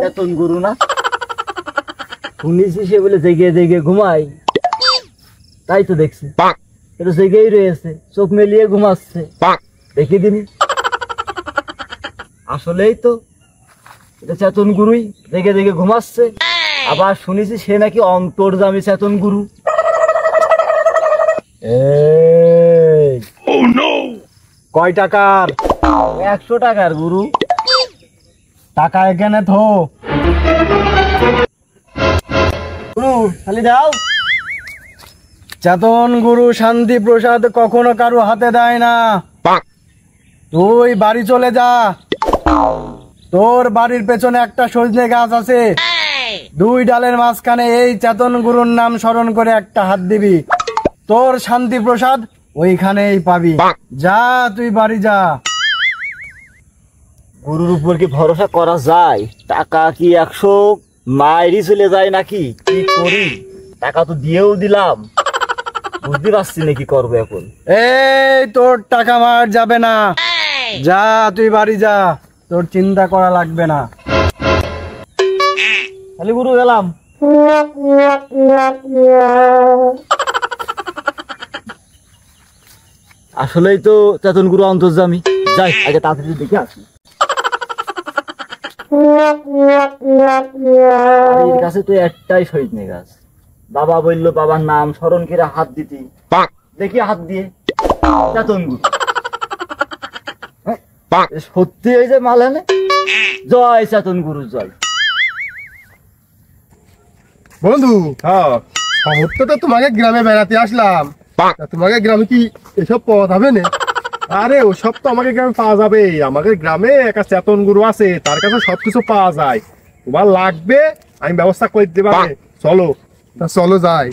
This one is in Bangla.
চেতন গুরু না? শুনেছি সে বলে জেগে জেগে ঘুমাই, তাই তো দেখছি এটা জেগেই রয়েছে, চোখ মেলিয়ে ঘুমাচ্ছে। দেখি দিনি, আসলেই তো এটা চেতন গুরুই জেগে জেগে ঘুমাচ্ছে। আবার শুনেছি সে নাকি অন্তর্যামী চেতন গুরু। কয় টাকার? 100 টাকার গুরু। টাকা এখানে থো। গুরু খালি দাও। চেতন গুরু শান্তি প্রসাদ কখনো কারো হাতে দেয় না। তুই বাড়ি চলে যা। তোর বাড়ির পেছনে একটা সজনে গাছ আছে, 2 ডালের মাঝখানে এই চেতন গুরুর নাম স্মরণ করে একটা হাত দিবি, তোর শান্তি প্রসাদ ওইখানেই পাবি। যা তুই বাড়ি যা। গুরুর উপর কি ভরসা করা যায়? টাকা কি 100 মাইরি চলে যায় নাকি? কি করি? টাকা তো দিয়েও দিলাম, বুঝতে পারছি না কি করবো এখন। এই তোর টাকা মার যাবে না, যা তুই বাড়ি যা, তোর চিন্তা করা লাগবে না। খালি গুরু গেলাম। আসলেই তো চেতন গুরু অন্তর্যামী। যাই আগে তাড়াতাড়ি দেখে আসি। বাড়ির কাছে তো একটাই সজনে গাছ। বাবা বললো বাবার নাম স্মরণ করে হাত দিতি, দেখি হাত দিয়ে চেতন গুরু। সত্যি এই যে মালানে। জয় চেতন গুরু জয়। বন্ধু, শহর তো তোমাকে গ্রামে বেড়াতে আসলাম, তোমাকে গ্রামে কি এসব পাওয়া যাবে না? আরে ওসব তো আমাকে গ্রামে পাওয়া যাবে। আমাদের গ্রামে একটা চেতন গুরু আছে, তার কাছে সবকিছু পাওয়া যায়। তোমার লাগবে আমি ব্যবস্থা করে দিতে পারি। চলো চলো যাই।